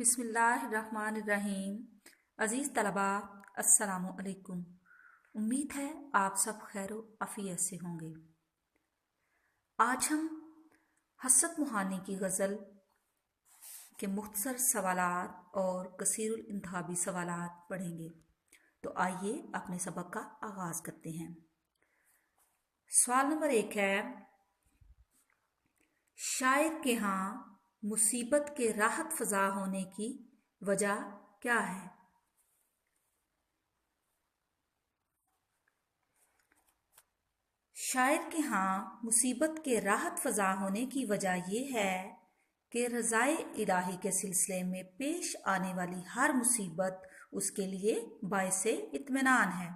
बिस्मिल्लाहिर्रहमानिर्रहीम। अज़ीज़ तलबा, अस्सलामु अलैकुम। उम्मीद है आप सब खैर आफियत से होंगे। आज हम हसरत मोहानी की गज़ल के मुख्तसर सवालात और कसीरुल इंतखाबी सवालात पढ़ेंगे। तो आइए अपने सबक का आगाज़ करते हैं। सवाल नंबर 1 है, शायर के यहाँ मुसीबत के राहत फ़ज़ा होने की वजह क्या है? शायर के यहाँ मुसीबत के राहत फ़ज़ा होने की वजह यह है कि रज़ाए इलाही के सिलसिले में पेश आने वाली हर मुसीबत उसके लिए बाइसे इत्मीनान है,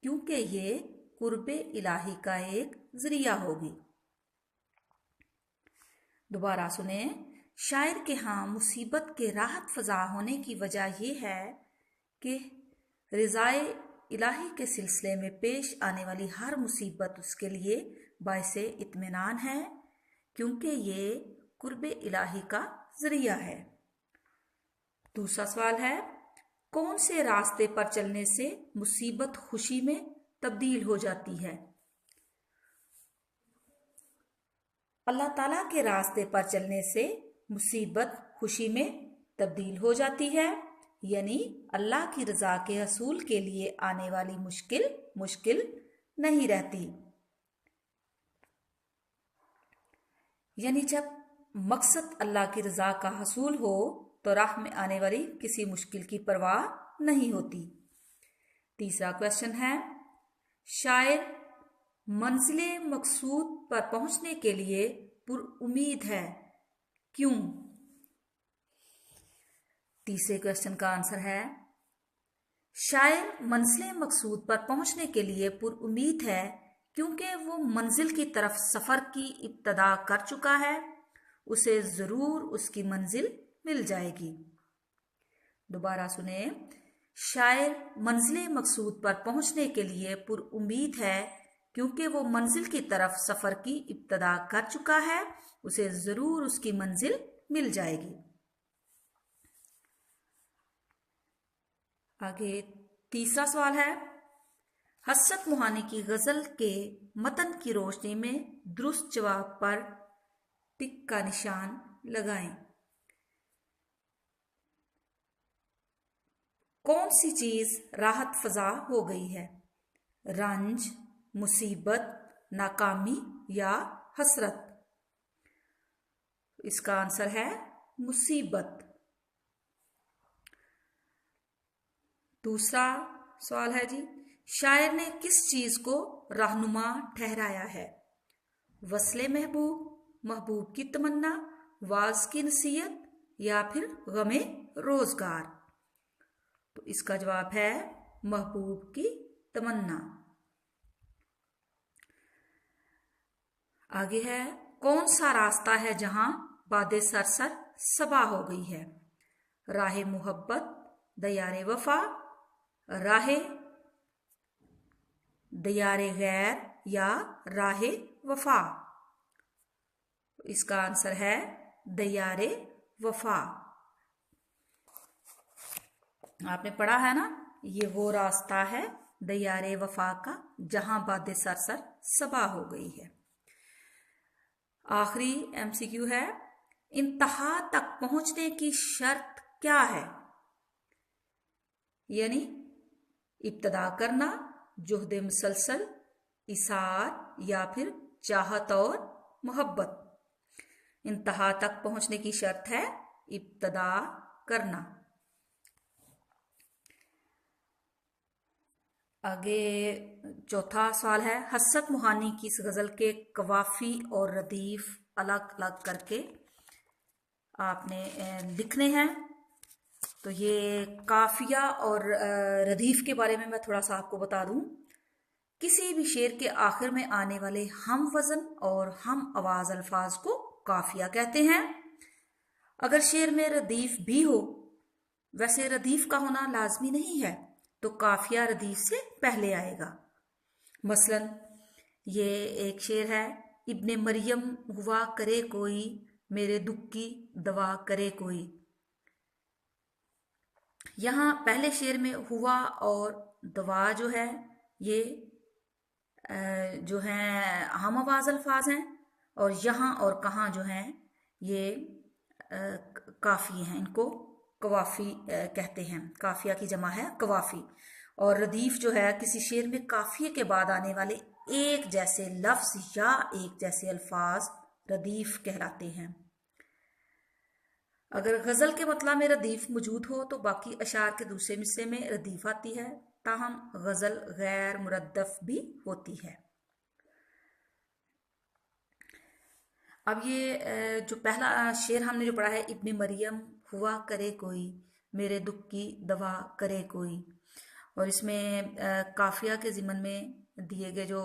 क्योंकि ये कुर्बे इलाही का एक ज़रिया होगी। दोबारा सुने। शायर के यहाँ मुसीबत के राहत फ़ज़ा होने की वजह यह है कि रज़ाए इलाही के सिलसिले में पेश आने वाली हर मुसीबत उसके लिए बाइसे इत्मीनान है, क्योंकि ये कुर्बे इलाही का ज़रिया है। दूसरा सवाल है, कौन से रास्ते पर चलने से मुसीबत खुशी में तब्दील हो जाती है? अल्लाह ताला के रास्ते पर चलने से मुसीबत खुशी में तब्दील हो जाती है, यानी अल्लाह की रज़ा के हसूल के लिए आने वाली मुश्किल नहीं रहती। यानी जब मकसद अल्लाह की रज़ा का हसूल हो तो राह में आने वाली किसी मुश्किल की परवाह नहीं होती। तीसरा क्वेश्चन है, शायर मंजिले मकसूद पर पहुंचने के लिए पुरउम्मीद है, क्यों? तीसरे क्वेश्चन का आंसर है, शायर मंजिले मकसूद पर पहुंचने के लिए पुरउम्मीद है क्योंकि वो मंजिल की तरफ सफ़र की इब्तदा कर चुका है, उसे ज़रूर उसकी मंजिल मिल जाएगी। दोबारा सुने। शायर मंजिले मकसूद पर पहुंचने के लिए पुरउम्मीद है क्योंकि वो मंजिल की तरफ सफ़र की इब्तदा कर चुका है, उसे ज़रूर उसकी मंजिल मिल जाएगी। आगे तीसरा सवाल है, हसरत मोहानी की गज़ल के मतन की रोशनी में दुरुस्त जवाब पर टिक का निशान लगाएं। कौन सी चीज़ राहत फ़ज़ा हो गई है? रंज, मुसीबत, नाकामी या हसरत? इसका आंसर है मुसीबत। दूसरा सवाल है जी, शायर ने किस चीज़ को रहनुमा ठहराया है? वस्ले महबूब, महबूब की तमन्ना, वाज की नसीहत या फिर गमे रोजगार? तो इसका जवाब है महबूब की तमन्ना। आगे है, कौन सा रास्ता है जहां बादे सरसर सबा हो गई है? राहे मोहब्बत, दयारे वफा, राहे दयारे गैर या राहे वफा? इसका आंसर है दयारे वफा। आपने पढ़ा है ना, ये वो रास्ता है दयारे वफा का जहां बादे सरसर सबा हो गई है। आखिरी MCQ है, इंतहा तक पहुंचने की शर्त क्या है? यानी इब्तदा करना, जुहद मुसलसल, इसार या फिर चाहत और मोहब्बत। इंतहा तक पहुंचने की शर्त है इब्तदा करना। आगे चौथा सवाल है, हसरत मोहानी की इस गज़ल के कवाफी और रदीफ अलग अलग करके आपने लिखने हैं। तो ये काफिया और रदीफ के बारे में मैं थोड़ा सा आपको बता दूं। किसी भी शेर के आखिर में आने वाले हम वज़न और हम आवाज़ अल्फाज को काफिया कहते हैं। अगर शेर में रदीफ भी हो, वैसे रदीफ का होना लाजमी नहीं है, तो काफिया रदीफ से पहले आएगा। मसलन ये एक शेर है, इब्ने मरियम हुआ करे कोई, मेरे दुख की दवा करे कोई। यहाँ पहले शेर में हुआ और दवा जो है ये जो है हम आवाज अल्फाज हैं, और यहाँ और कहाँ जो हैं ये काफ़ी हैं। इनको कवाफी कहते हैं। काफिया की जमा है कवाफी। और रदीफ जो है किसी शेर में काफिये के बाद आने वाले एक जैसे लफ्ज या एक जैसे अल्फाज रदीफ कहलाते हैं। अगर गजल के मतला में रदीफ मौजूद हो तो बाकी अशार के दूसरे मिसरे में रदीफ आती है, ताहम गजल गैर मुरद्दफ भी होती है। अब ये जो पहला शेर हमने जो पढ़ा है, इब्ने मरियम हुआ करे कोई, मेरे दुख की दवा करे कोई, और इसमें काफिया के ज़िमन में दिए गए जो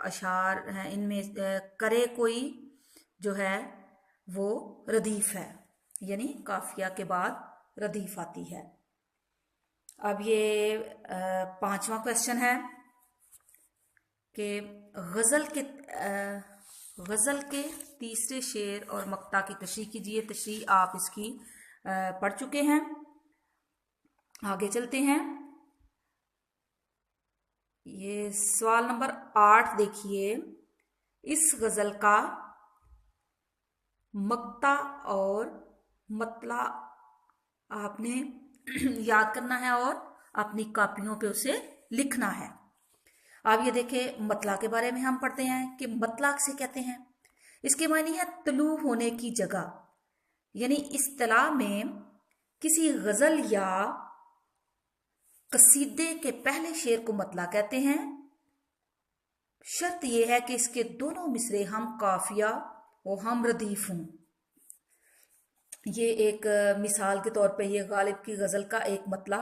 अशार हैं इनमें करे कोई जो है वो रदीफ है, यानी काफिया के बाद रदीफ आती है। अब ये पांचवा क्वेश्चन है कि गजल के तीसरे शेर और मक्ता की तशरीह कीजिए। तशरीह आप इसकी पढ़ चुके हैं। आगे चलते हैं। ये सवाल नंबर 8 देखिए। इस गजल का मक्ता और मतला आपने याद करना है और अपनी कॉपियों पे उसे लिखना है। अब ये देखें, मतला के बारे में हम पढ़ते हैं कि मतला किसे कहते हैं। इसके मायने है तलू होने की जगह, यानी इस्तिलाह में किसी गजल या कसीदे के पहले शेर को मतला कहते हैं। शर्त यह है कि इसके दोनों मिसरे हम काफिया और हम रदीफ हों। ये एक मिसाल के तौर पे ये गालिब की गजल का एक मतला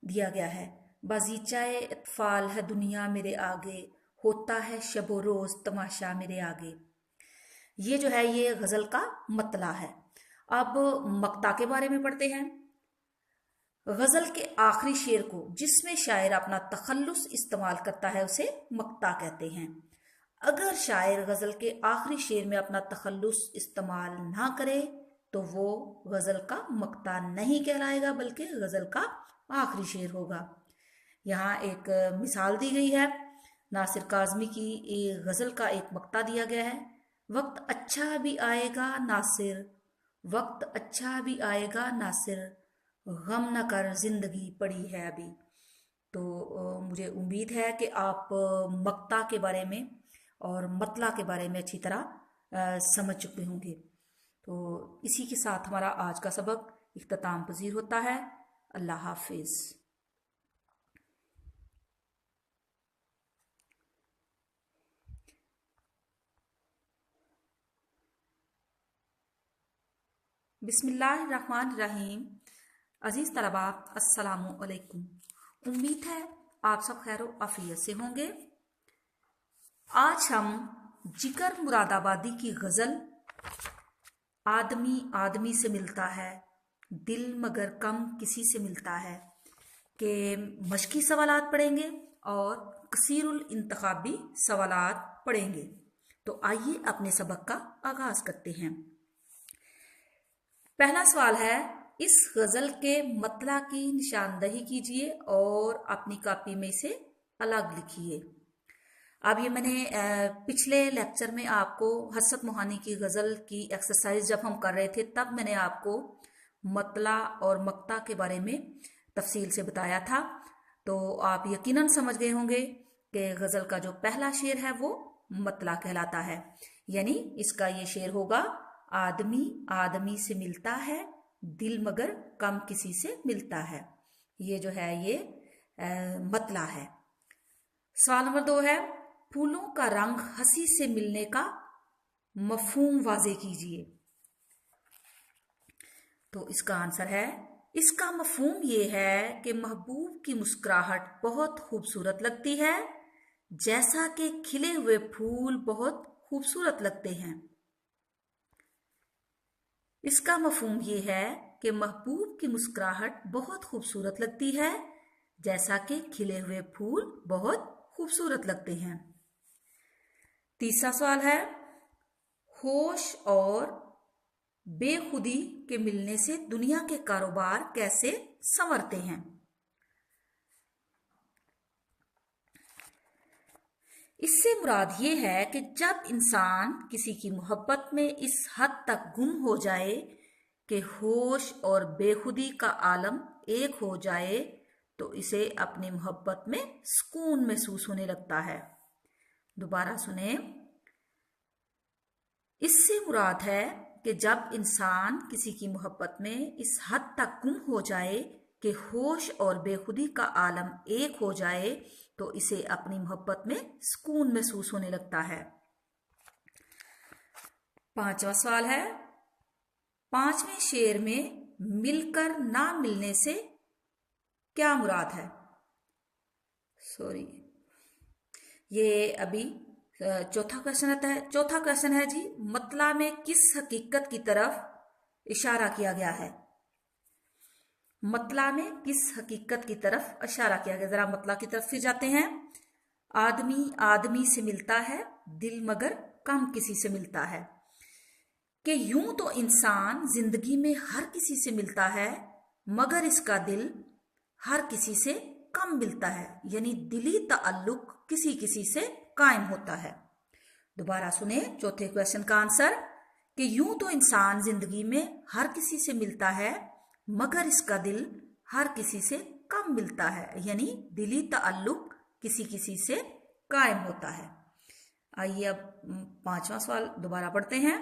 दिया गया है। बाजीचाए इत्फाल है दुनिया मेरे आगे, होता है शबो रोज तमाशा मेरे आगे। ये जो है ये गजल का मतला है। अब मक्ता के बारे में पढ़ते हैं। गजल के आखिरी शेर को जिसमें शायर अपना तखल्लुस इस्तेमाल करता है उसे मक्ता कहते हैं। अगर शायर गजल के आखिरी शेर में अपना तखल्लुस इस्तेमाल ना करे तो वो गजल का मक्ता नहीं कहलाएगा, बल्कि गजल का आखिरी शेर होगा। यहाँ एक मिसाल दी गई है। नासिर काज़मी की एक गजल का एक मक्ता दिया गया है। वक्त अच्छा भी आएगा नासिर, वक्त अच्छा भी आएगा नासिर, गम न कर जिंदगी पड़ी है अभी। तो मुझे उम्मीद है कि आप मक्ता के बारे में और मतला के बारे में अच्छी तरह समझ चुके होंगे। तो इसी के साथ हमारा आज का सबक इख्तिताम पजीर होता है। अल्लाह हाफिज़। बिस्मिल्लाहिर्रहमानिर्रहीम। अजीज़ तलबा, अस्सलामु अलैकुम। उम्मीद है आप सब खैर आफियत से होंगे। आज हम जिकर मुरादाबादी की गज़ल आदमी आदमी से मिलता है, दिल मगर कम किसी से मिलता है के मशकी सवालात पढ़ेंगे और कसीरुल इंतखाबी सवालात पढ़ेंगे। तो आइए अपने सबक का आगाज करते हैं। पहला सवाल है, इस गजल के मतला की निशानदही कीजिए और अपनी कॉपी में इसे अलग लिखिए। अब ये मैंने पिछले लेक्चर में आपको हसरत मोहानी की गजल की एक्सरसाइज जब हम कर रहे थे तब मैंने आपको मतला और मक्ता के बारे में तफसील से बताया था। तो आप यकीनन समझ गए होंगे कि गजल का जो पहला शेर है वो मतला कहलाता है। यानी इसका ये शेर होगा, आदमी आदमी से मिलता है, दिल मगर कम किसी से मिलता है। ये जो है ये मतला है। सवाल नंबर 2 है, फूलों का रंग हंसी से मिलने का मफहूम वाजे कीजिए। तो इसका आंसर है, इसका मफहूम ये है कि महबूब की मुस्कुराहट बहुत खूबसूरत लगती है, जैसा कि खिले हुए फूल बहुत खूबसूरत लगते हैं। इसका मफहूम ये है कि महबूब की मुस्कुराहट बहुत खूबसूरत लगती है, जैसा कि खिले हुए फूल बहुत खूबसूरत लगते हैं। तीसरा सवाल है, होश और बेखुदी के मिलने से दुनिया के कारोबार कैसे संवरते हैं। इससे मुराद ये है कि जब इंसान किसी की मोहब्बत में इस हद तक गुम हो जाए कि होश और बेखुदी का आलम एक हो जाए तो इसे अपनी मोहब्बत में सुकून महसूस होने लगता है। दोबारा सुने। इससे मुराद है कि जब इंसान किसी की मोहब्बत में इस हद तक गुम हो जाए कि होश और बेखुदी का आलम एक हो जाए तो इसे अपनी मोहब्बत में सुकून महसूस होने लगता है। 5वां सवाल है, 5वें शेर में मिलकर ना मिलने से क्या मुराद है। ये अभी चौथा क्वेश्चन आता है। चौथा क्वेश्चन है जी, मतला में किस हकीकत की तरफ इशारा किया गया है। मतला में किस हकीकत की तरफ इशारा किया गया। जरा मतला की तरफ फिर जाते हैं। आदमी आदमी से मिलता है, दिल मगर कम किसी से मिलता है। कि यूं तो इंसान जिंदगी में हर किसी से मिलता है मगर इसका दिल हर किसी से कम मिलता है, यानी दिली ताल्लुक किसी किसी से कायम होता है। दोबारा सुने चौथे क्वेश्चन का आंसर। कि यूं तो इंसान जिंदगी में हर किसी से मिलता है मगर इसका दिल हर किसी से कम मिलता है, यानी दिली ताल्लुक किसी किसी से कायम होता है। आइए अब 5वां सवाल दोबारा पढ़ते हैं।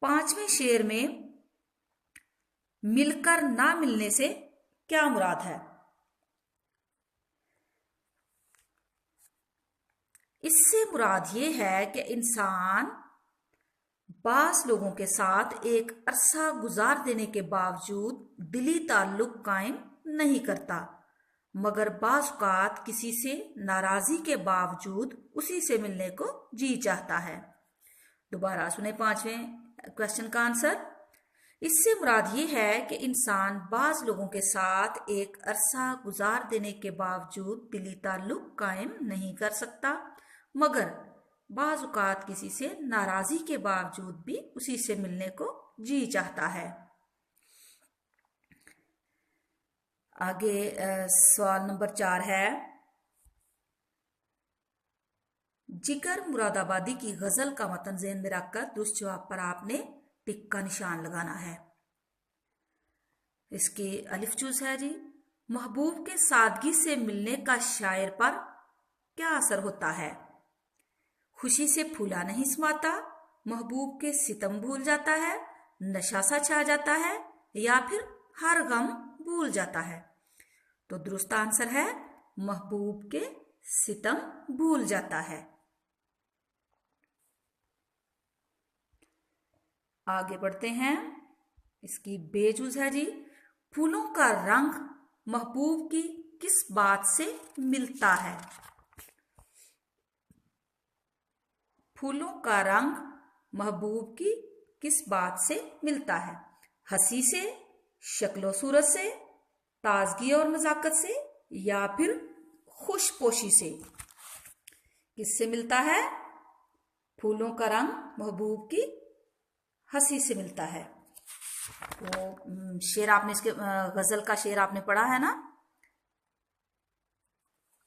5वें शेर में मिलकर ना मिलने से क्या मुराद है। इससे मुराद ये है कि इंसान बास लोगों के साथ एक अरसा गुजार देने के बावजूद दिली ताल्लुक कायम नहीं करता मगर बाज़ औक़ात किसी से नाराज़ी के बावजूद उसी से मिलने को जी चाहता है। दोबारा सुने 5वें क्वेश्चन का आंसर। इससे मुराद ये है कि इंसान बाज़ लोगों के साथ एक अरसा गुजार देने के बावजूद दिली ताल्लुक कायम नहीं कर सकता मगर बाज़ औक़ात किसी से नाराज़ी के बावजूद भी उसी से मिलने को जी चाहता है। आगे सवाल नंबर 4 है, जिगर मुरादाबादी की गजल का मतन ज़हन में रखकर दुरुस्त जवाब पर आपने टिक का निशान लगाना है। इसकी अलिफ चूज है जी। महबूब के सादगी से मिलने का शायर पर क्या असर होता है। खुशी से फूला नहीं समाता, महबूब के सितम भूल जाता है, नशा सा छा जाता है या फिर हर गम भूल जाता है। तो दुरुस्त आंसर है महबूब के सितम भूल जाता है। आगे बढ़ते हैं। इसकी बेजूज है जी। फूलों का रंग महबूब की किस बात से मिलता है। फूलों का रंग महबूब की किस बात से मिलता है। हंसी से, शक्लो सूरत से, ताजगी और नजाकत से या फिर खुशपोशी से। किससे मिलता है। फूलों का रंग महबूब की हंसी से मिलता है। वो शेर आपने इसके गजल का शेर आपने पढ़ा है ना।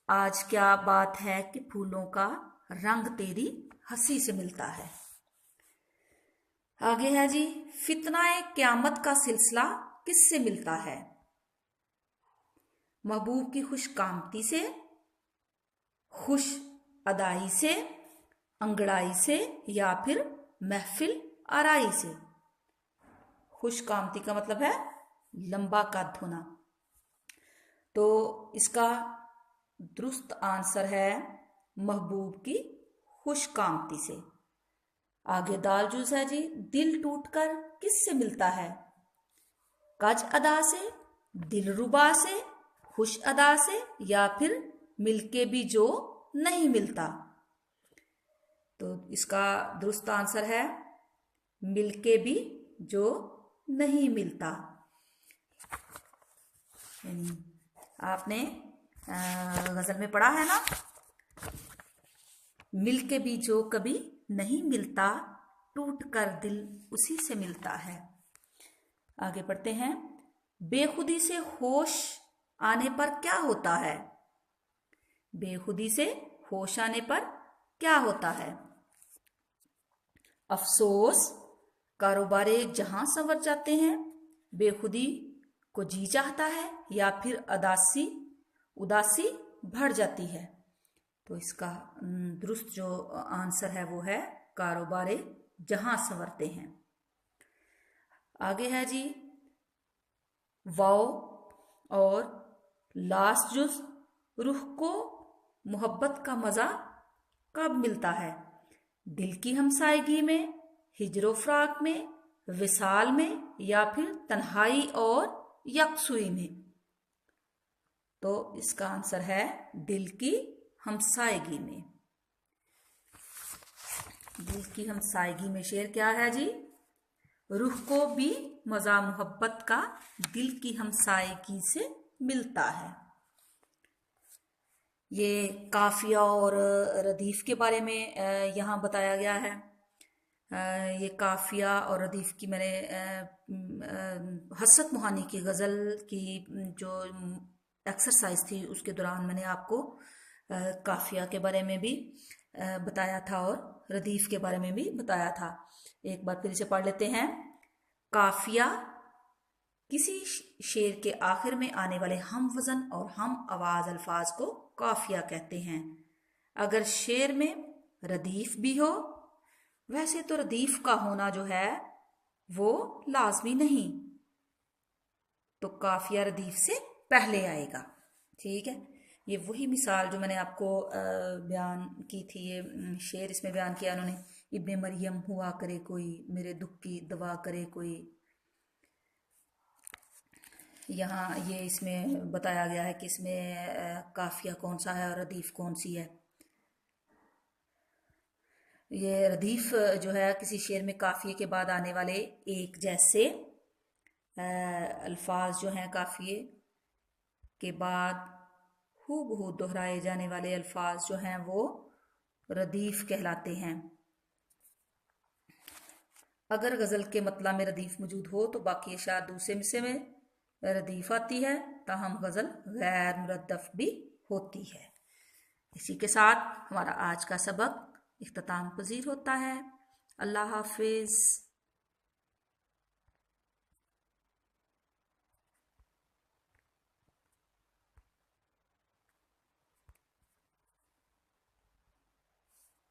आज क्या बात है कि फूलों का रंग तेरी हंसी से मिलता है। आगे है जी, फितनाए क़यामत का सिलसिला किससे मिलता है। महबूब की खुशकामती से, खुश अदाई से, अंगड़ाई से या फिर महफिल आराई से। खुशकामती का मतलब है लंबा कद होना। तो इसका दुरुस्त आंसर है महबूब की खुशकामती से। आगे दाल जूस है जी। दिल टूटकर किससे मिलता है। कज अदा से, दिलरुबा से, खुश अदा से या फिर मिलके भी जो नहीं मिलता। तो इसका दुरुस्त आंसर है मिलके भी जो नहीं मिलता। यानी आपने गजल में पढ़ा है ना, मिलके भी जो कभी नहीं मिलता टूट कर दिल उसी से मिलता है। आगे पढ़ते हैं। बेखुदी से होश आने पर क्या होता है? बेखुदी से होश आने पर क्या होता है? अफसोस, कारोबारे जहां संवर जाते हैं, बेखुदी को जी चाहता है या फिर उदासी बढ़ जाती है। तो इसका दुरुस्त जो आंसर है वो है कारोबारे जहां संवरते हैं। आगे है जी, वाओ और लास्ट जुज, रूह को मोहब्बत का मजा कब मिलता है? दिल की हमसायगी में, हिजरो फराक में, विसाल में, या फिर तन्हाई और यकसुई में? तो इसका आंसर है दिल की हमसायगी में। दिल की हमसायगी में शेर क्या है जी? रूह को भी मजा मोहब्बत का दिल की हमसायगी से मिलता है। ये काफिया और रदीफ के बारे में यहाँ बताया गया है। ये काफिया और रदीफ की मैंने हसरत मोहानी की गज़ल की जो एक्सरसाइज थी उसके दौरान मैंने आपको काफिया के बारे में भी बताया था और रदीफ के बारे में भी बताया था। एक बार फिर से पढ़ लेते हैं। काफिया किसी शेर के आखिर में आने वाले हम वजन और हम आवाज अल्फाज को काफिया कहते हैं। अगर शेर में रदीफ भी हो, वैसे तो रदीफ का होना जो है वो लाजमी नहीं, तो काफिया रदीफ से पहले आएगा। ठीक है, ये वही मिसाल जो मैंने आपको बयान की थी, ये शेर इसमें बयान किया उन्होंने। इब्ने मरियम हुआ करे कोई, मेरे दुख की दवा करे कोई। यहाँ ये इसमें बताया गया है कि इसमें काफिया कौन सा है और रदीफ कौन सी है। ये रदीफ जो है किसी शेर में काफिये के बाद आने वाले एक जैसे अल्फाज जो हैं, काफिये के बाद हूबहू दोहराए जाने वाले अल्फाज जो हैं वो रदीफ कहलाते हैं। अगर गज़ल के मतला में रदीफ मौजूद हो तो बाकी अशार दूसरे मिसरे में रदीफ आती है, ताहम गज़ल गैर मुरद्दफ भी होती है। इसी के साथ हमारा आज का सबक इख्तिताम पजीर होता है। अल्लाह हाफिज़।